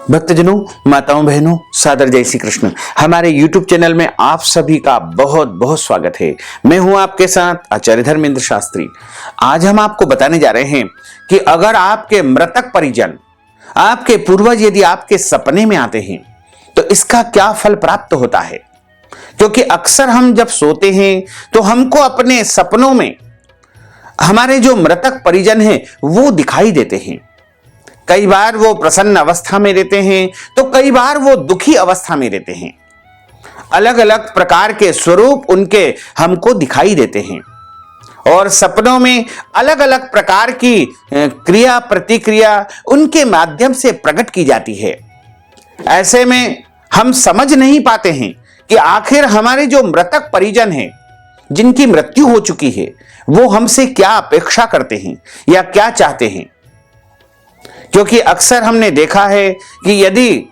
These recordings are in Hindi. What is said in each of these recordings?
भक्तजनों, माताओं, बहनों, सादर जय श्री कृष्ण। हमारे YouTube चैनल में आप सभी का बहुत बहुत स्वागत है। मैं हूं आपके साथ आचार्य धर्मेंद्र शास्त्री। आज हम आपको बताने जा रहे हैं कि अगर आपके मृतक परिजन, आपके पूर्वज यदि आपके सपने में आते हैं तो इसका क्या फल प्राप्त होता है। क्योंकि अक्सर हम जब सोते हैं तो हमको अपने सपनों में हमारे जो मृतक परिजन हैं वो दिखाई देते हैं। कई बार वो प्रसन्न अवस्था में रहते हैं तो कई बार वो दुखी अवस्था में रहते हैं। अलग अलग प्रकार के स्वरूप उनके हमको दिखाई देते हैं और सपनों में अलग अलग प्रकार की क्रिया प्रतिक्रिया उनके माध्यम से प्रकट की जाती है। ऐसे में हम समझ नहीं पाते हैं कि आखिर हमारे जो मृतक परिजन हैं, जिनकी मृत्यु हो चुकी है, वो हमसे क्या अपेक्षा करते हैं या क्या चाहते हैं। क्योंकि अक्सर हमने देखा है कि यदि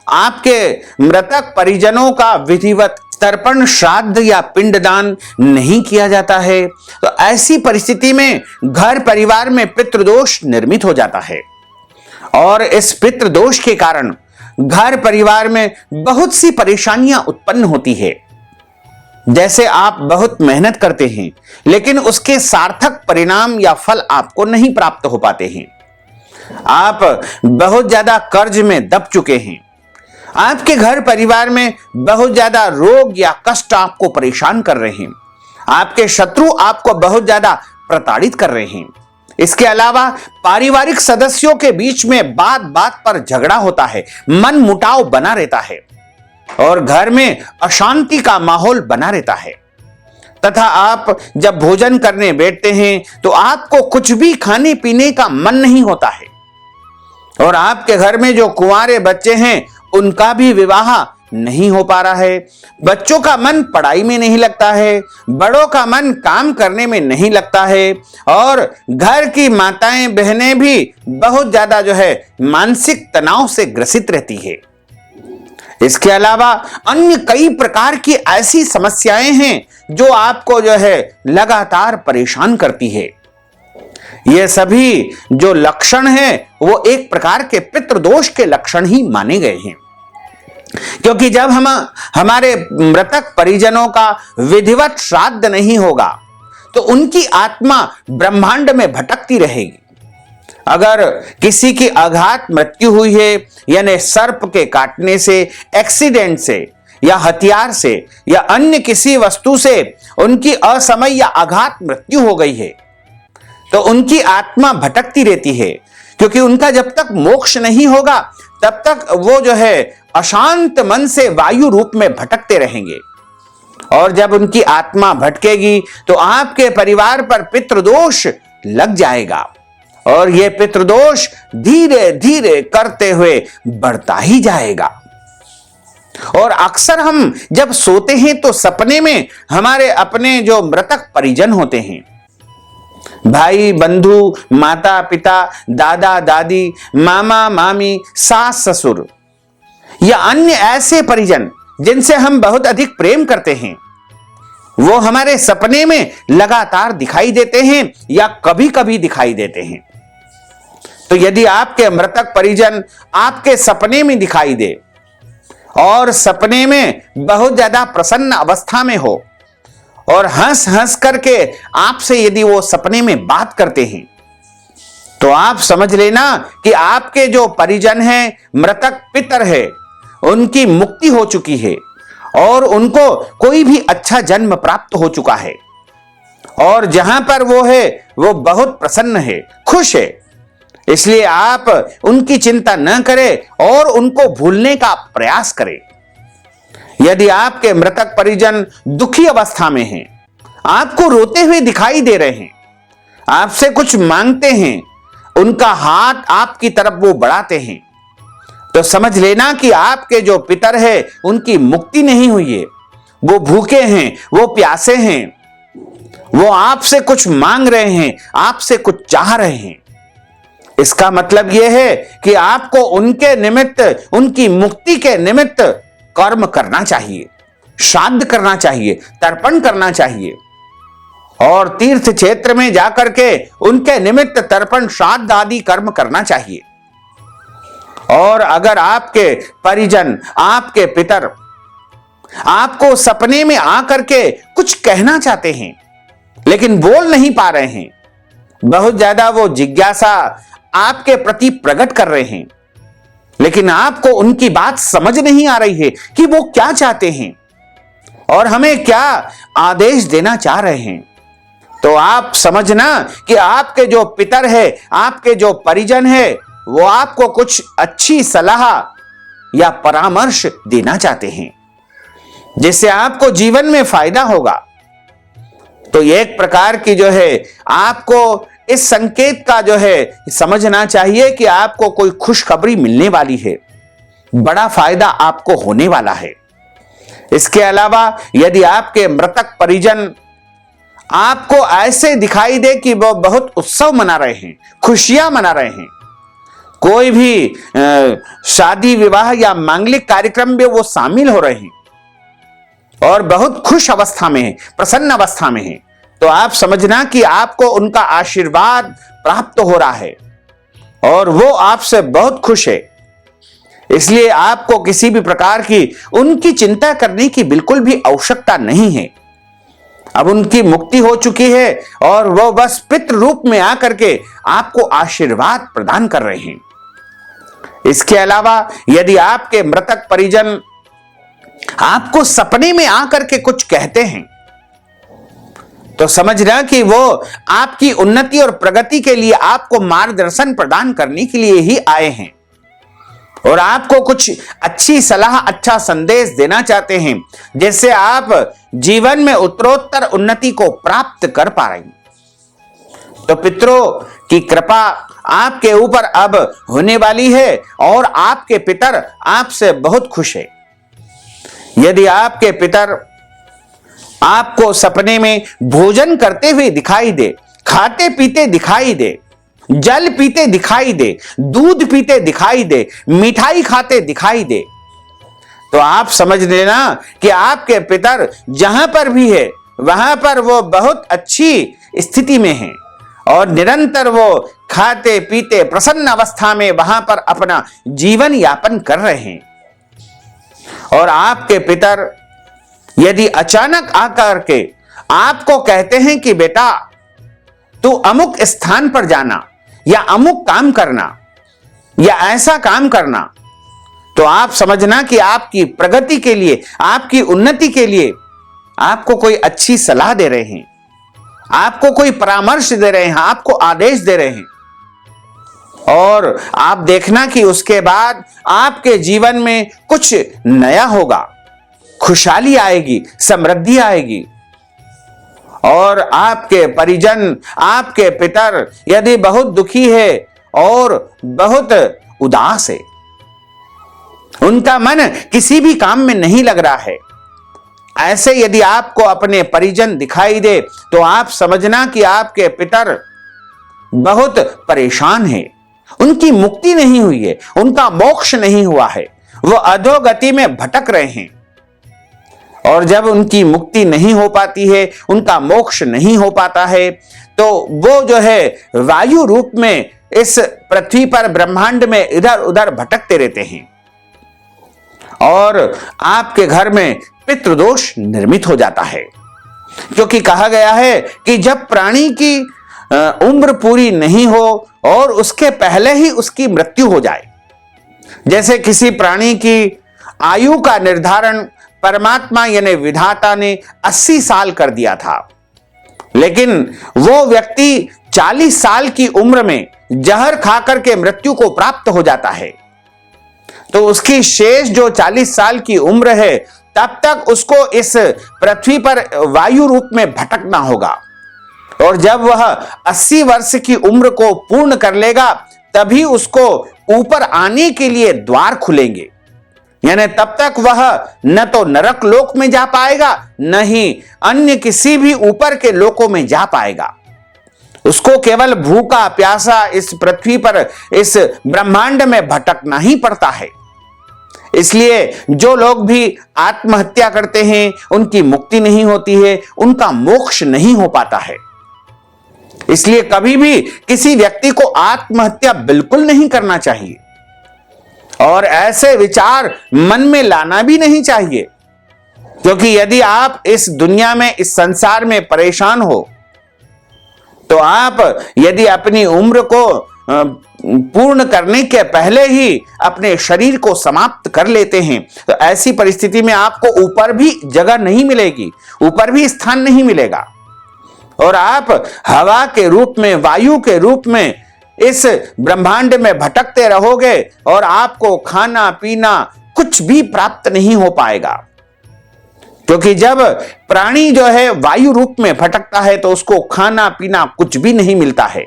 आपके मृतक परिजनों का विधिवत तर्पण, श्राद्ध या पिंडदान नहीं किया जाता है तो ऐसी परिस्थिति में घर परिवार में पितृदोष निर्मित हो जाता है और इस पितृदोष के कारण घर परिवार में बहुत सी परेशानियां उत्पन्न होती है। जैसे आप बहुत मेहनत करते हैं लेकिन उसके सार्थक परिणाम या फल आपको नहीं प्राप्त हो पाते हैं। आप बहुत ज्यादा कर्ज में दब चुके हैं। आपके घर परिवार में बहुत ज्यादा रोग या कष्ट आपको परेशान कर रहे हैं। आपके शत्रु आपको बहुत ज्यादा प्रताड़ित कर रहे हैं। इसके अलावा पारिवारिक सदस्यों के बीच में बात बात पर झगड़ा होता है, मन मुटाव बना रहता है और घर में अशांति का माहौल बना रहता है। तथा आप जब भोजन करने बैठते हैं तो आपको कुछ भी खाने पीने का मन नहीं होता है और आपके घर में जो कुंवारे बच्चे हैं उनका भी विवाह नहीं हो पा रहा है। बच्चों का मन पढ़ाई में नहीं लगता है, बड़ों का मन काम करने में नहीं लगता है और घर की माताएं बहनें भी बहुत ज्यादा मानसिक तनाव से ग्रसित रहती है। इसके अलावा अन्य कई प्रकार की ऐसी समस्याएं हैं जो आपको लगातार परेशान करती है। ये सभी जो लक्षण हैं वो एक प्रकार के पितृदोष के लक्षण ही माने गए हैं। क्योंकि जब हमारे मृतक परिजनों का विधिवत श्राद्ध नहीं होगा तो उनकी आत्मा ब्रह्मांड में भटकती रहेगी। अगर किसी की अघात मृत्यु हुई है, यानी सर्प के काटने से, एक्सीडेंट से या हथियार से या अन्य किसी वस्तु से उनकी असमय या अघात मृत्यु हो गई है, तो उनकी आत्मा भटकती रहती है। क्योंकि उनका जब तक मोक्ष नहीं होगा तब तक वो अशांत मन से वायु रूप में भटकते रहेंगे और जब उनकी आत्मा भटकेगी तो आपके परिवार पर पितृदोष लग जाएगा और यह पितृदोष धीरे धीरे करते हुए बढ़ता ही जाएगा। और अक्सर हम जब सोते हैं तो सपने में हमारे अपने जो मृतक परिजन होते हैं, भाई बंधु, माता पिता, दादा दादी, मामा मामी, सास ससुर या अन्य ऐसे परिजन जिनसे हम बहुत अधिक प्रेम करते हैं, वो हमारे सपने में लगातार दिखाई देते हैं या कभी कभी दिखाई देते हैं। तो यदि आपके मृतक परिजन आपके सपने में दिखाई दे और सपने में बहुत ज्यादा प्रसन्न अवस्था में हो और हंस हंस करके आपसे यदि वो सपने में बात करते हैं तो आप समझ लेना कि आपके जो परिजन हैं, मृतक पितर है, उनकी मुक्ति हो चुकी है और उनको कोई भी अच्छा जन्म प्राप्त हो चुका है और जहां पर वो है वो बहुत प्रसन्न है, खुश है। इसलिए आप उनकी चिंता न करें और उनको भूलने का प्रयास करें। यदि आपके मृतक परिजन दुखी अवस्था में हैं, आपको रोते हुए दिखाई दे रहे हैं, आपसे कुछ मांगते हैं, उनका हाथ आपकी तरफ वो बढ़ाते हैं, तो समझ लेना कि आपके जो पितर है उनकी मुक्ति नहीं हुई है। वो भूखे हैं, वो प्यासे हैं, वो आपसे कुछ मांग रहे हैं, आपसे कुछ चाह रहे हैं। इसका मतलब यह है कि आपको उनके निमित्त, उनकी मुक्ति के निमित्त कर्म करना चाहिए, श्राद्ध करना चाहिए, तर्पण करना चाहिए और तीर्थ क्षेत्र में जाकर के उनके निमित्त तर्पण, श्राद्ध आदि कर्म करना चाहिए। और अगर आपके परिजन, आपके पितर आपको सपने में आकर के कुछ कहना चाहते हैं लेकिन बोल नहीं पा रहे हैं, बहुत ज्यादा वो जिज्ञासा आपके प्रति प्रकट कर रहे हैं, लेकिन आपको उनकी बात समझ नहीं आ रही है कि वो क्या चाहते हैं और हमें क्या आदेश देना चाह रहे हैं, तो आप समझना कि आपके जो पितर है, आपके जो परिजन है, वो आपको कुछ अच्छी सलाह या परामर्श देना चाहते हैं जिससे आपको जीवन में फायदा होगा। तो एक प्रकार की जो है आपको इस संकेत का जो है समझना चाहिए कि आपको कोई खुशखबरी मिलने वाली है, बड़ा फायदा आपको होने वाला है। इसके अलावा यदि आपके मृतक परिजन आपको ऐसे दिखाई दे कि वो बहुत उत्सव मना रहे हैं, खुशियां मना रहे हैं, कोई भी शादी विवाह या मांगलिक कार्यक्रम में वो शामिल हो रहे हैं और बहुत खुश अवस्था में है, प्रसन्न अवस्था में है, तो आप समझना कि आपको उनका आशीर्वाद प्राप्त हो रहा है और वो आपसे बहुत खुश है। इसलिए आपको किसी भी प्रकार की उनकी चिंता करने की बिल्कुल भी आवश्यकता नहीं है। अब उनकी मुक्ति हो चुकी है और वो बस पितृ रूप में आकर के आपको आशीर्वाद प्रदान कर रहे हैं। इसके अलावा यदि आपके मृतक परिजन आपको सपने में आकर के कुछ कहते हैं तो समझना कि वो आपकी उन्नति और प्रगति के लिए आपको मार्गदर्शन प्रदान करने के लिए ही आए हैं और आपको कुछ अच्छी सलाह, अच्छा संदेश देना चाहते हैं जिससे आप जीवन में उत्तरोत्तर उन्नति को प्राप्त कर पा रहे हैं। तो पितरों की कृपा आपके ऊपर अब होने वाली है और आपके पितर आपसे बहुत खुश है। यदि आपके पितर आपको सपने में भोजन करते हुए दिखाई दे, खाते पीते दिखाई दे, जल पीते दिखाई दे, दूध पीते दिखाई दे, मिठाई खाते दिखाई दे, तो आप समझ लेना कि आपके पितर जहां पर भी है वहां पर वो बहुत अच्छी स्थिति में है और निरंतर वो खाते पीते प्रसन्न अवस्था में वहां पर अपना जीवन यापन कर रहे हैं। और आपके पितर यदि अचानक आकर के आपको कहते हैं कि बेटा तू अमुक स्थान पर जाना या अमुक काम करना या ऐसा काम करना, तो आप समझना कि आपकी प्रगति के लिए, आपकी उन्नति के लिए आपको कोई अच्छी सलाह दे रहे हैं, आपको कोई परामर्श दे रहे हैं, आपको आदेश दे रहे हैं। और आप देखना कि उसके बाद आपके जीवन में कुछ नया होगा, खुशहाली आएगी, समृद्धि आएगी। और आपके परिजन, आपके पितर यदि बहुत दुखी है और बहुत उदास है, उनका मन किसी भी काम में नहीं लग रहा है, ऐसे यदि आपको अपने परिजन दिखाई दे तो आप समझना कि आपके पितर बहुत परेशान है, उनकी मुक्ति नहीं हुई है, उनका मोक्ष नहीं हुआ है, वो अधोगति में भटक रहे हैं। और जब उनकी मुक्ति नहीं हो पाती है, उनका मोक्ष नहीं हो पाता है, तो वो जो है वायु रूप में इस पृथ्वी पर ब्रह्मांड में इधर उधर भटकते रहते हैं और आपके घर में पितृदोष निर्मित हो जाता है। क्योंकि कहा गया है कि जब प्राणी की उम्र पूरी नहीं हो और उसके पहले ही उसकी मृत्यु हो जाए, जैसे किसी प्राणी की आयु का निर्धारण परमात्मा यानी विधाता ने 80 साल कर दिया था, लेकिन वो व्यक्ति 40 साल की उम्र में जहर खाकर के मृत्यु को प्राप्त हो जाता है, तो उसकी शेष जो 40 साल की उम्र है तब तक उसको इस पृथ्वी पर वायु रूप में भटकना होगा। और जब वह 80 वर्ष की उम्र को पूर्ण कर लेगा तभी उसको ऊपर आने के लिए द्वार खुलेंगे, यानी तब तक वह न तो नरक लोक में जा पाएगा न ही अन्य किसी भी ऊपर के लोकों में जा पाएगा। उसको केवल भूखा प्यासा इस पृथ्वी पर, इस ब्रह्मांड में भटकना ही पड़ता है। इसलिए जो लोग भी आत्महत्या करते हैं उनकी मुक्ति नहीं होती है, उनका मोक्ष नहीं हो पाता है। इसलिए कभी भी किसी व्यक्ति को आत्महत्या बिल्कुल नहीं करना चाहिए। और ऐसे विचार मन में लाना भी नहीं चाहिए, क्योंकि यदि आप इस दुनिया में, इस संसार में परेशान हो, तो आप यदि अपनी उम्र को पूर्ण करने के पहले ही अपने शरीर को समाप्त कर लेते हैं, तो ऐसी परिस्थिति में आपको ऊपर भी जगह नहीं मिलेगी, ऊपर भी स्थान नहीं मिलेगा, और आप हवा के रूप में, वायु के रूप में इस ब्रह्मांड में भटकते रहोगे और आपको खाना पीना कुछ भी प्राप्त नहीं हो पाएगा। क्योंकि जब प्राणी जो है वायु रूप में भटकता है तो उसको खाना पीना कुछ भी नहीं मिलता है,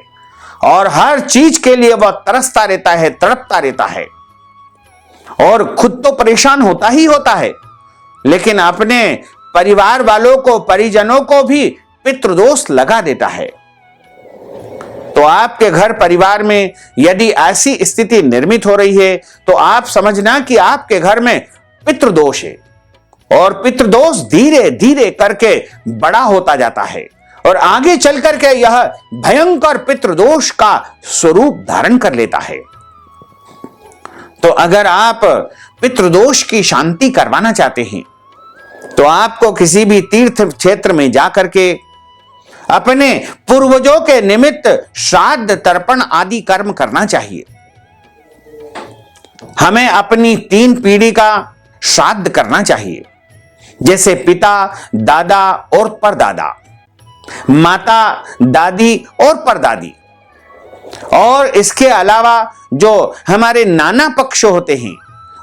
और हर चीज के लिए वह तरसता रहता है, तड़पता रहता है, और खुद तो परेशान होता ही होता है, लेकिन अपने परिवार वालों को, परिजनों को भी पितृदोष लगा देता है। तो आपके घर परिवार में यदि ऐसी स्थिति निर्मित हो रही है, तो आप समझना कि आपके घर में पितृदोष है, और पितृदोष धीरे धीरे करके बड़ा होता जाता है, और आगे चल करके यह भयंकर पितृदोष का स्वरूप धारण कर लेता है। तो अगर आप पितृदोष की शांति करवाना चाहते हैं, तो आपको किसी भी तीर्थ क्षेत्र में जाकर के अपने पूर्वजों के निमित्त श्राद्ध, तर्पण आदि कर्म करना चाहिए। हमें अपनी 3 पीढ़ी का श्राद्ध करना चाहिए, जैसे पिता, दादा और परदादा, माता, दादी और परदादी, और इसके अलावा जो हमारे नाना पक्ष होते हैं,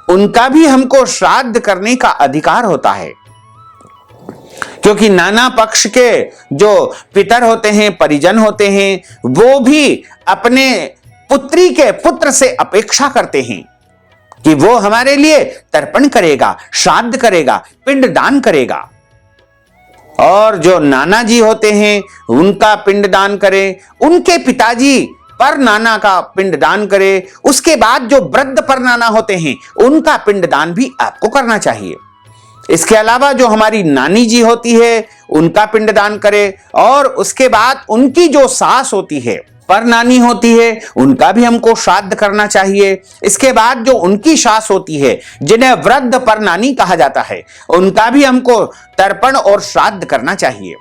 उनका भी हमको श्राद्ध करने का अधिकार होता है। क्योंकि नाना पक्ष के जो पितर होते हैं, परिजन होते हैं, वो भी अपने पुत्री के पुत्र से अपेक्षा करते हैं कि वो हमारे लिए तर्पण करेगा, श्राद्ध करेगा, पिंड दान करेगा। और जो नाना जी होते हैं उनका पिंड दान करें, उनके पिताजी पर नाना का पिंड दान करें, उसके बाद जो वृद्ध पर नाना होते हैं उनका पिंड दान भी आपको करना चाहिए। इसके अलावा जो हमारी नानी जी होती है उनका पिंडदान करें, और उसके बाद उनकी जो सास होती है, पर नानी होती है, उनका भी हमको श्राद्ध करना चाहिए। इसके बाद जो उनकी सास होती है, जिन्हें वृद्ध पर नानी कहा जाता है, उनका भी हमको तर्पण और श्राद्ध करना चाहिए।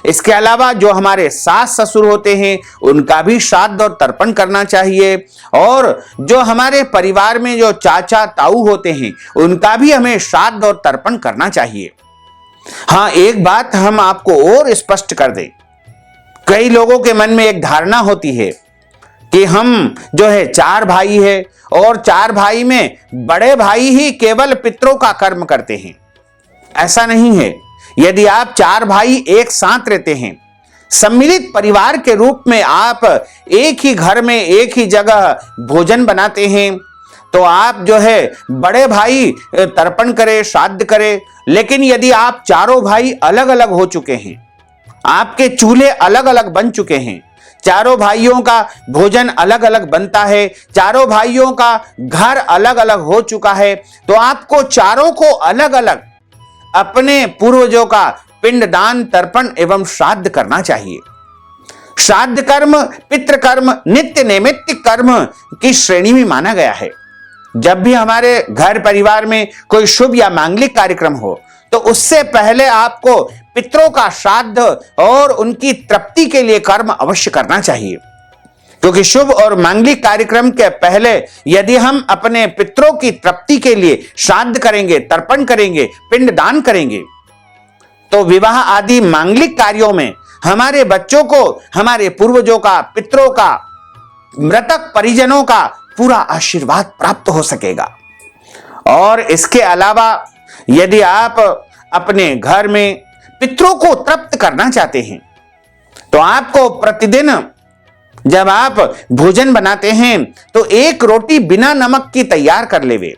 इसके अलावा जो हमारे सास ससुर होते हैं उनका भी श्राद्ध और तर्पण करना चाहिए, और जो हमारे परिवार में जो चाचा ताऊ होते हैं उनका भी हमें श्राद्ध और तर्पण करना चाहिए। हाँ, एक बात हम आपको और स्पष्ट कर दें, कई लोगों के मन में एक धारणा होती है कि हम जो है 4 भाई है, और 4 भाई में बड़े भाई ही केवल पितरों का कर्म करते हैं। ऐसा नहीं है। यदि आप 4 भाई एक साथ रहते हैं, सम्मिलित परिवार के रूप में आप एक ही घर में, एक ही जगह भोजन बनाते हैं, तो आप जो है बड़े भाई तर्पण करें, श्राद्ध करें। लेकिन यदि आप चारों भाई अलग अलग हो चुके हैं, आपके चूल्हे अलग अलग बन चुके हैं, चारों भाइयों का भोजन अलग अलग बनता है, चारों भाइयों का घर अलग अलग हो चुका है, तो आपको चारों को अलग अलग अपने पूर्वजों का पिंडदान, तर्पण एवं श्राद्ध करना चाहिए। श्राद्ध कर्म पितृकर्म नित्य नैमित्तिक कर्म की श्रेणी में माना गया है। जब भी हमारे घर परिवार में कोई शुभ या मांगलिक कार्यक्रम हो, तो उससे पहले आपको पितरों का श्राद्ध और उनकी तृप्ति के लिए कर्म अवश्य करना चाहिए। क्योंकि शुभ और मांगलिक कार्यक्रम के पहले यदि हम अपने पितरों की तृप्ति के लिए श्राद्ध करेंगे, तर्पण करेंगे, पिंड दान करेंगे, तो विवाह आदि मांगलिक कार्यों में हमारे बच्चों को हमारे पूर्वजों का, पितरों का, मृतक परिजनों का पूरा आशीर्वाद प्राप्त हो सकेगा। और इसके अलावा यदि आप अपने घर में पितरों को तृप्त करना चाहते हैं, तो आपको प्रतिदिन जब आप भोजन बनाते हैं तो 1 रोटी बिना नमक की तैयार कर लेवे,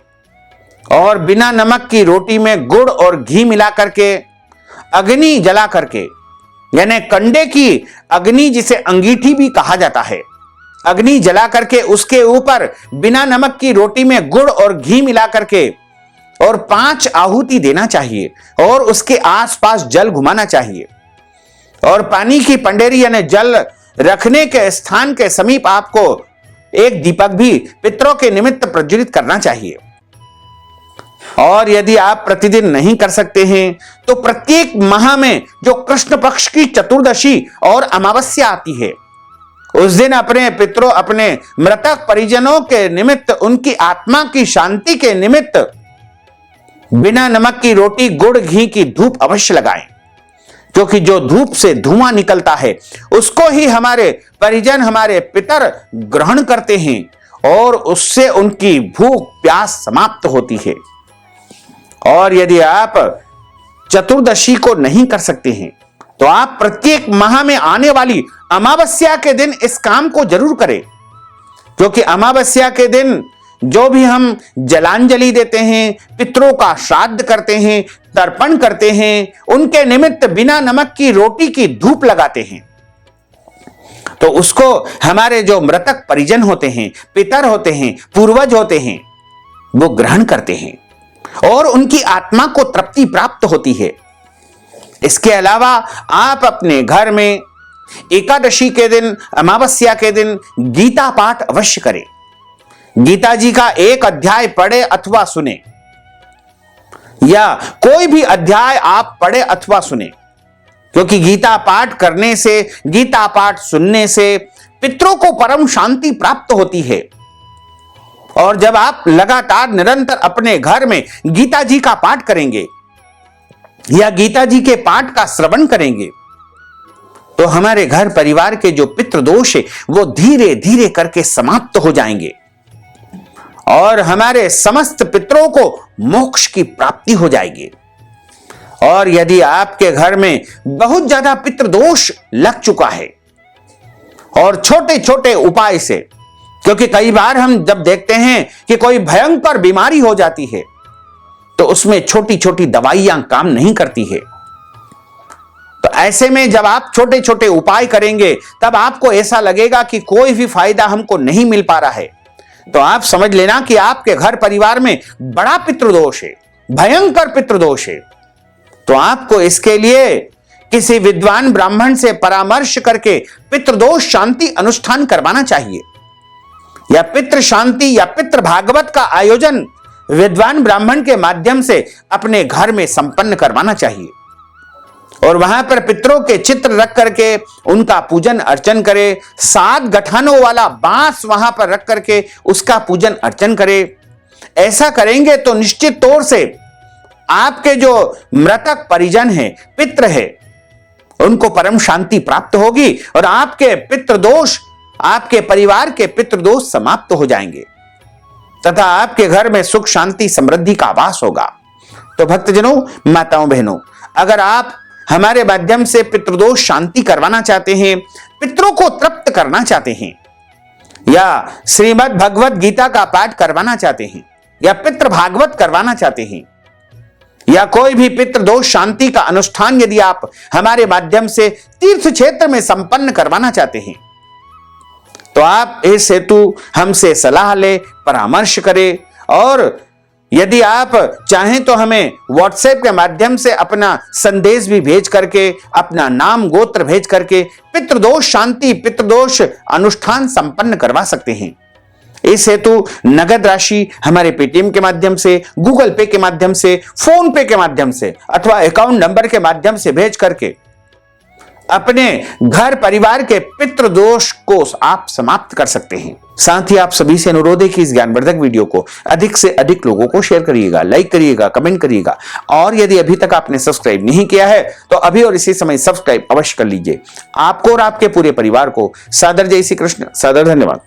और बिना नमक की रोटी में गुड़ और घी मिला करके अग्नि जला करके, यानी कंडे की अग्नि जिसे अंगीठी भी कहा जाता है, अग्नि जला करके उसके ऊपर बिना नमक की रोटी में गुड़ और घी मिला करके और 5 आहुति देना चाहिए, और उसके आसपास जल घुमाना चाहिए। और पानी की पंडेरी यानी जल रखने के स्थान के समीप आपको एक दीपक भी पितरों के निमित्त प्रज्वलित करना चाहिए। और यदि आप प्रतिदिन नहीं कर सकते हैं तो प्रत्येक माह में जो कृष्ण पक्ष की चतुर्दशी और अमावस्या आती है, उस दिन अपने पितरों, अपने मृतक परिजनों के निमित्त, उनकी आत्मा की शांति के निमित्त बिना नमक की रोटी, गुड़, घी की धूप अवश्य लगाएं, क्योंकि जो धूप से धुआं निकलता है उसको ही हमारे परिजन, हमारे पितर ग्रहण करते हैं और उससे उनकी भूख प्यास समाप्त होती है। और यदि आप चतुर्दशी को नहीं कर सकते हैं तो आप प्रत्येक माह में आने वाली अमावस्या के दिन इस काम को जरूर करें, क्योंकि अमावस्या के दिन जो भी हम जलांजलि देते हैं, पितरों का श्राद्ध करते हैं, तर्पण करते हैं, उनके निमित्त बिना नमक की रोटी की धूप लगाते हैं, तो उसको हमारे जो मृतक परिजन होते हैं, पितर होते हैं, पूर्वज होते हैं, वो ग्रहण करते हैं और उनकी आत्मा को तृप्ति प्राप्त होती है। इसके अलावा आप अपने घर में एकादशी के दिन, अमावस्या के दिन गीता पाठ अवश्य करें। गीता जी का एक अध्याय पढ़े अथवा सुने, या कोई भी अध्याय आप पढ़े अथवा सुने, क्योंकि गीता पाठ करने से, गीता पाठ सुनने से पितरों को परम शांति प्राप्त होती है। और जब आप लगातार निरंतर अपने घर में गीता जी का पाठ करेंगे या गीता जी के पाठ का श्रवण करेंगे, तो हमारे घर परिवार के जो पितृ दोष है वो धीरे धीरे करके समाप्त हो जाएंगे और हमारे समस्त पितरों को मोक्ष की प्राप्ति हो जाएगी। और यदि आपके घर में बहुत ज्यादा पितृ दोष लग चुका है और छोटे छोटे उपाय से, क्योंकि कई बार हम जब देखते हैं कि कोई भयंकर बीमारी हो जाती है तो उसमें छोटी छोटी दवाइयां काम नहीं करती है, तो ऐसे में जब आप छोटे छोटे उपाय करेंगे तब आपको ऐसा लगेगा कि कोई भी फायदा हमको नहीं मिल पा रहा है, तो आप समझ लेना कि आपके घर परिवार में बड़ा पितृदोष है, भयंकर पितृदोष है। तो आपको इसके लिए किसी विद्वान ब्राह्मण से परामर्श करके पितृदोष शांति अनुष्ठान करवाना चाहिए, या पितृ शांति या पितृ भागवत का आयोजन विद्वान ब्राह्मण के माध्यम से अपने घर में संपन्न करवाना चाहिए। और वहां पर पितरों के चित्र रख करके उनका पूजन अर्चन करे, 7 गठानों वाला बांस वहां पर रख करके उसका पूजन अर्चन करे। ऐसा करेंगे तो निश्चित तौर से आपके जो मृतक परिजन हैं, पितृ है, उनको परम शांति प्राप्त होगी और आपके पितृदोष, आपके परिवार के पितृदोष समाप्त हो जाएंगे तथा आपके घर में सुख शांति समृद्धि का वास होगा। तो भक्तजनों, माताओं, बहनों, अगर आप हमारे माध्यम से पितृदोष शांति करवाना चाहते हैं, पितरों को तृप्त करना चाहते हैं, या श्रीमद् भगवत गीता का पाठ करवाना चाहते हैं, या पितृ भागवत करवाना चाहते हैं, या कोई भी पितृदोष शांति का अनुष्ठान यदि आप हमारे माध्यम से तीर्थ क्षेत्र में संपन्न करवाना चाहते हैं, तो आप इस हेतु हमसे सलाह ले, परामर्श करें। और यदि आप चाहें तो हमें व्हाट्सएप के माध्यम से अपना संदेश भी भेज करके, अपना नाम गोत्र भेज करके पितृदोष शांति, पितृदोष अनुष्ठान संपन्न करवा सकते हैं। इस हेतु नगद राशि हमारे पेटीएम के माध्यम से, गूगल पे के माध्यम से, फोन पे के माध्यम से अथवा अकाउंट नंबर के माध्यम से भेज करके अपने घर परिवार के पितृदोष को आप समाप्त कर सकते हैं। साथ ही आप सभी से अनुरोध है कि इस ज्ञानवर्धक वीडियो को अधिक से अधिक लोगों को शेयर करिएगा, लाइक करिएगा, कमेंट करिएगा, और यदि अभी तक आपने सब्सक्राइब नहीं किया है तो अभी और इसी समय सब्सक्राइब अवश्य कर लीजिए। आपको और आपके पूरे परिवार को सादर जय श्री कृष्ण, सादर धन्यवाद।